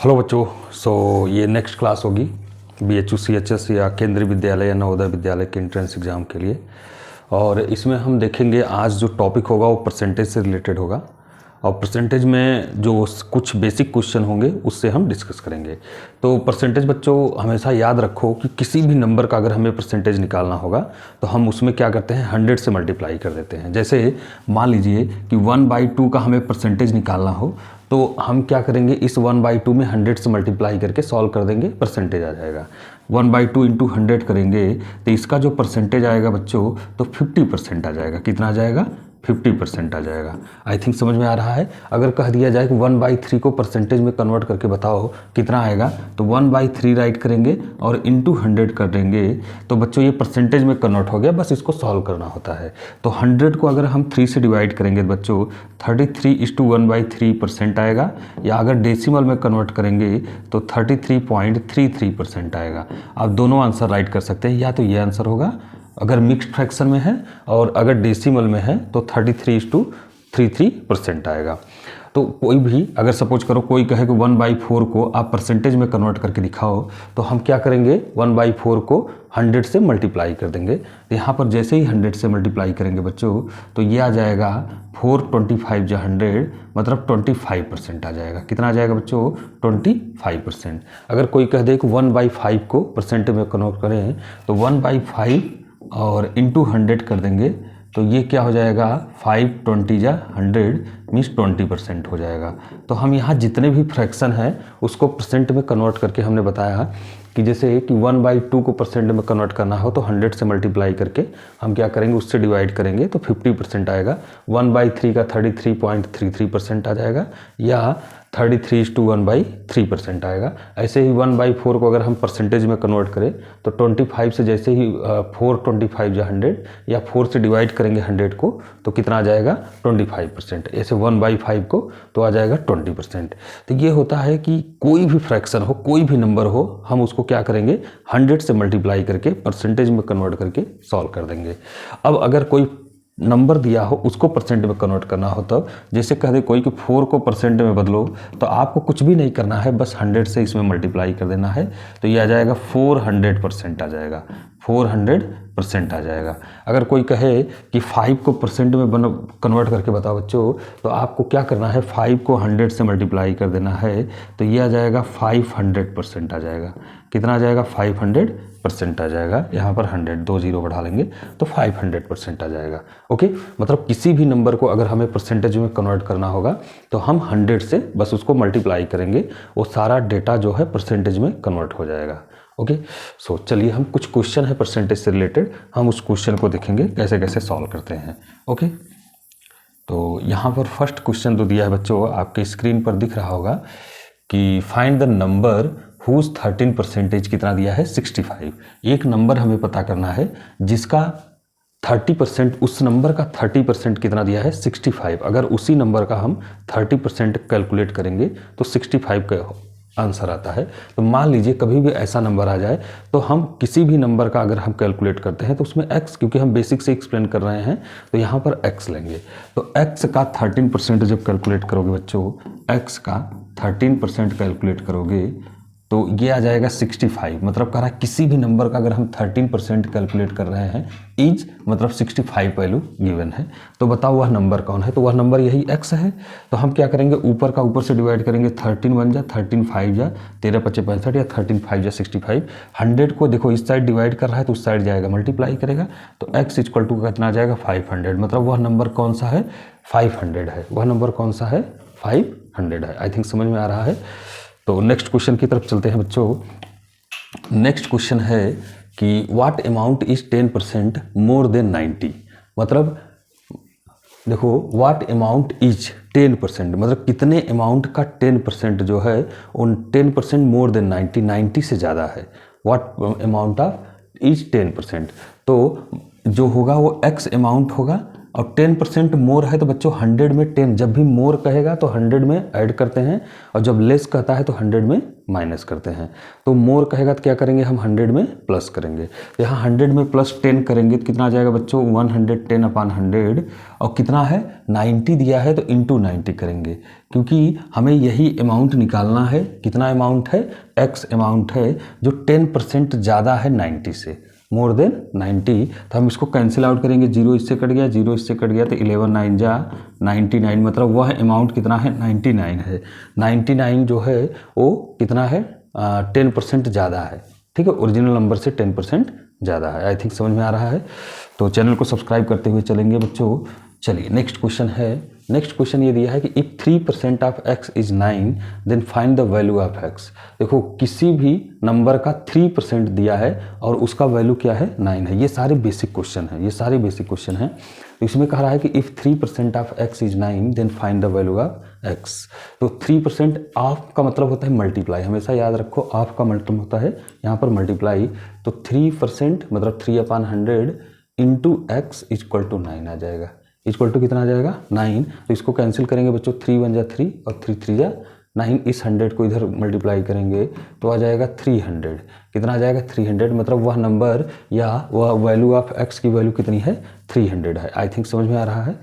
Hello बच्चों। ये next class होगी BHU CHS या केंद्रीय विद्यालय या नवोदय विद्यालय के एंट्रेंस एग्ज़ाम के लिए। और इसमें हम देखेंगे आज जो टॉपिक होगा वो परसेंटेज से रिलेटेड होगा। और परसेंटेज में जो कुछ बेसिक क्वेश्चन होंगे उससे हम डिस्कस करेंगे। तो परसेंटेज बच्चों हमेशा याद रखो कि किसी भी नंबर का अगर हमें परसेंटेज निकालना होगा तो हम उसमें क्या करते हैं, 100 से मल्टीप्लाई कर देते हैं। जैसे मान लीजिए कि 1/2 का हमें परसेंटेज निकालना हो तो हम क्या करेंगे, इस 1/2 में 100 से मल्टीप्लाई करके सॉल्व कर देंगे, परसेंटेज आ जाएगा। 1/2 इंटू 100 करेंगे तो इसका जो परसेंटेज आएगा बच्चों तो 50% आ जाएगा। कितना आ जाएगा? 50% आ जाएगा। आई थिंक समझ में आ रहा है। अगर कह दिया जाए कि 1/3 को परसेंटेज में कन्वर्ट करके बताओ कितना आएगा, तो 1/3 राइट करेंगे और इंटू 100 कर देंगे तो बच्चों ये परसेंटेज में कन्वर्ट हो गया। बस इसको सॉल्व करना होता है। तो 100 को अगर हम 3 से डिवाइड करेंगे बच्चों 33:1/3% आएगा, या अगर डेसिमल में कन्वर्ट करेंगे तो 33.33% आएगा। आप दोनों आंसर राइट कर सकते हैं। या तो ये आंसर होगा अगर मिक्स्ड फ्रैक्शन में है, और अगर डेसिमल में है तो 33:33% आएगा। तो कोई भी अगर सपोज करो कोई कहे कि 1/4 को आप परसेंटेज में कन्वर्ट करके दिखाओ, तो हम क्या करेंगे, 1/4 को 100 से मल्टीप्लाई कर देंगे। तो यहाँ पर जैसे ही 100 से मल्टीप्लाई करेंगे बच्चों तो ये आ जाएगा 425 या 100 मतलब 25% आ जाएगा। कितना आ जाएगा बच्चों? 25%। अगर कोई कह दे कि 1/5 को परसेंटेज में कन्वर्ट करें तो 1/5 और इंटू 100 कर देंगे तो ये क्या हो जाएगा, 520 या 100 मीन्स 20% हो जाएगा। तो हम यहाँ जितने भी फ्रैक्शन हैं उसको परसेंट में कन्वर्ट करके हमने बताया कि जैसे कि 1/2 को परसेंट में कन्वर्ट करना हो तो 100 से मल्टीप्लाई करके हम क्या करेंगे, उससे डिवाइड करेंगे तो 50% आएगा। 1/3 का 33.33% आ जाएगा, या 33:1/3% आएगा। ऐसे ही 1/4 को अगर हम परसेंटेज में कन्वर्ट करें तो 25 से जैसे ही 425 या 100 या 4 से डिवाइड करेंगे 100 को तो कितना आ जाएगा, 25%। ऐसे 1/5 को तो आ जाएगा 20%। तो ये होता है कि कोई भी फ्रैक्शन हो, कोई भी नंबर हो, हम उसको क्या करेंगे, 100 से मल्टीप्लाई करके परसेंटेज में कन्वर्ट करके सॉल्व कर देंगे। अब अगर कोई नंबर दिया हो उसको परसेंट में कन्वर्ट करना हो, तब जैसे कह दे कोई कि 4 को परसेंट में बदलो, तो आपको कुछ भी नहीं करना है, बस 100 से इसमें मल्टीप्लाई कर देना है तो ये आ जाएगा 400% आ जाएगा। 400% आ जाएगा। अगर कोई कहे कि 5 को परसेंट में कन्वर्ट करके बताओ बच्चों, तो आपको क्या करना है, 5 को 100 से मल्टीप्लाई कर देना है तो ये आ जाएगा 500% आ जाएगा। कितना आ जाएगा, 500% आ जाएगा। यहाँ पर 100 2 0 बढ़ा लेंगे तो 500% आ जाएगा। ओके, मतलब किसी भी नंबर को अगर हमें परसेंटेज में कन्वर्ट करना होगा तो हम 100 से बस उसको मल्टीप्लाई करेंगे, वो सारा डेटा जो है परसेंटेज में कन्वर्ट हो जाएगा। ओके, सो चलिए हम कुछ क्वेश्चन है परसेंटेज से रिलेटेड, हम उस क्वेश्चन को देखेंगे कैसे कैसे सॉल्व करते हैं। ओके, तो यहाँ पर फर्स्ट क्वेश्चन तो दिया है बच्चों, आपके स्क्रीन पर दिख रहा होगा कि फाइंड द नंबर हुज 13% कितना दिया है, 65। एक नंबर हमें पता करना है जिसका 30%, उस नंबर का 30% कितना दिया है, 65। अगर उसी नंबर का हम 30% कैलकुलेट करेंगे तो 65 का आंसर आता है। तो मान लीजिए कभी भी ऐसा नंबर आ जाए तो हम किसी भी नंबर का अगर हम कैलकुलेट करते हैं तो उसमें x, क्योंकि हम बेसिक से एक्सप्लेन कर रहे हैं तो यहाँ पर x लेंगे। तो x का 13% जब कैलकुलेट करोगे बच्चों, x का 13% कैलकुलेट करोगे तो ये आ जाएगा 65। मतलब कह रहा है किसी भी नंबर का अगर हम 13% कैलकुलेट कर रहे हैं, इज मतलब 65 वैल्यू गिवन है। तो बताओ वह नंबर कौन है, तो वह नंबर यही x है। तो हम क्या करेंगे, ऊपर का ऊपर से डिवाइड करेंगे, 13 1 जा 13 5 जा 13 5 65 या 13 5 जा 65। 100 को देखो इस साइड डिवाइड कर रहा है तो उस साइड जाएगा, मल्टीप्लाई करेगा तो x इक्वल टू कितना आ जाएगा, 500। मतलब वह नंबर कौन सा है, 500 है। वह नंबर कौन सा है, 500 है। आई थिंक समझ में आ रहा है। तो नेक्स्ट क्वेश्चन की तरफ चलते हैं बच्चों। नेक्स्ट क्वेश्चन है कि what amount is 10% more than 90। मतलब देखो व्हाट अमाउंट इज 10%, मतलब कितने अमाउंट का 10% जो है उन 10% मोर देन 90, 90 से ज़्यादा है। व्हाट अमाउंट ऑफ इज 10%, तो जो होगा वो x अमाउंट होगा और 10% मोर है तो बच्चों 100 में 10, जब भी मोर कहेगा तो 100 में ऐड करते हैं, और जब लेस कहता है तो 100 में माइनस करते हैं। तो मोर कहेगा तो क्या करेंगे हम 100 में प्लस करेंगे। तो यहाँ 100 में प्लस 10 करेंगे तो कितना आ जाएगा बच्चों 110/100, और कितना है 90 दिया है तो इंटू 90 करेंगे, क्योंकि हमें यही अमाउंट निकालना है। कितना अमाउंट है, x अमाउंट है जो 10% ज़्यादा है 90 से, मोर देन 90। तो हम इसको कैंसिल आउट करेंगे, 0 इससे कट गया, 0 इससे कट गया, तो 11 9 जा 99, मतलब वह अमाउंट कितना है 99 है। 99 जो है वो कितना है 10% ज़्यादा है, ठीक है, ओरिजिनल नंबर से 10% ज़्यादा है। आई थिंक समझ में आ रहा है। तो चैनल को सब्सक्राइब करते हुए चलेंगे बच्चों। चलिए नेक्स्ट क्वेश्चन है। नेक्स्ट क्वेश्चन ये दिया है कि if 3% of x is 9 then find the value of x। देखो किसी भी नंबर का 3% दिया है और उसका वैल्यू क्या है 9 है। ये सारे बेसिक क्वेश्चन हैं, ये सारे बेसिक क्वेश्चन हैं। तो इसमें कह रहा है कि if 3% of x is 9 then find the value of x। तो 3% ऑफ का मतलब होता है मल्टीप्लाई, हमेशा याद रखो ऑफ का मतलब होता है यहाँ पर मल्टीप्लाई। तो 3% मतलब 3/100 इंटू x इक्वल टू 9 आ जाएगा। इक्वल टू कितना आ जाएगा 9। तो इसको कैंसिल करेंगे बच्चों, 3 1 जा 3 और 3 3 जा 9। इस 100 को इधर मल्टीप्लाई करेंगे तो आ जाएगा 300। कितना आ जाएगा 300, मतलब वह नंबर या वह वैल्यू ऑफ x की वैल्यू कितनी है 300 है। आई थिंक समझ में आ रहा है।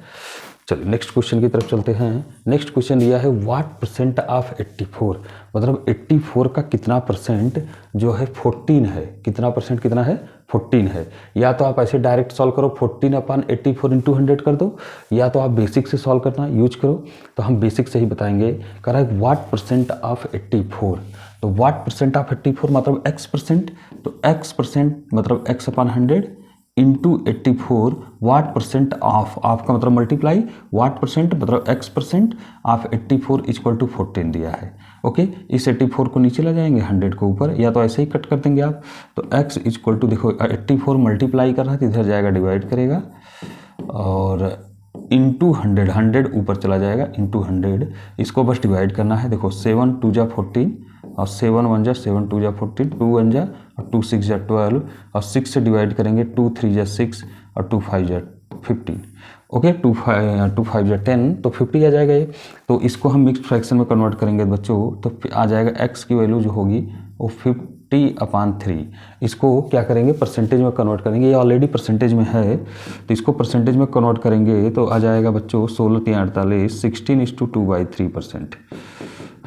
चलिए नेक्स्ट क्वेश्चन की तरफ चलते हैं। नेक्स्ट क्वेश्चन दिया है व्हाट परसेंट ऑफ 84, मतलब 84 का कितना परसेंट जो है 14 है। कितना परसेंट कितना है 14 है। या तो आप ऐसे डायरेक्ट सॉल्व करो 14/84 इंटू 100 कर दो, या तो आप बेसिक से सॉल्व करना यूज करो। तो हम बेसिक से ही बताएंगे। कह रहा है व्हाट परसेंट ऑफ 84। तो व्हाट परसेंट ऑफ 84 मतलब x परसेंट, तो x परसेंट मतलब x/100 into 84 what percent of का मतलब मल्टीप्लाई, वाट परसेंट मतलब x percent of 84 equal to 14 दिया है। ओके, इस 84 को नीचे ला जाएंगे 100 को ऊपर, या तो ऐसे ही कट कर देंगे आप। तो x इक्वल टू देखो 84 मल्टीप्लाई कर रहा है तो इधर जाएगा डिवाइड करेगा, और इंटू 100, 100 ऊपर चला जाएगा इंटू 100। इसको बस डिवाइड करना है। देखो 7 2 जा 14 और 7 1 जा 7 2 जा 14, 2 1 जा और 2 6 जा 12, और 6 से डिवाइड करेंगे 2 3 जा 6 और 2 5 जा 15। ओके, 2 5 जा 10, तो 50 आ जाएगा ये। तो इसको हम मिक्स्ड फ्रैक्शन में कन्वर्ट करेंगे बच्चों, तो आ जाएगा x की वैल्यू जो होगी वो 50/3। इसको क्या करेंगे परसेंटेज में कन्वर्ट करेंगे। ये ऑलरेडी परसेंटेज में है, तो इसको परसेंटेज में कन्वर्ट करेंगे तो आ जाएगा बच्चों 16 3 48, 16:2/3%,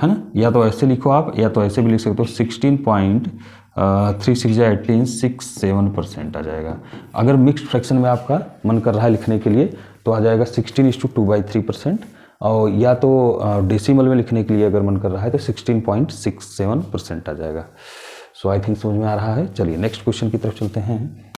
है ना। या तो ऐसे लिखो आप, या तो ऐसे भी लिख सकते हो 16.36 या 1867% आ जाएगा। अगर मिक्स्ड फ्रैक्शन में आपका मन कर रहा है लिखने के लिए तो आ जाएगा 16:2/3%, और या तो डेसिमल में लिखने के लिए अगर मन कर रहा है तो 16.67% आ जाएगा। सो आई थिंक समझ में आ रहा है। चलिए नेक्स्ट क्वेश्चन की तरफ चलते हैं।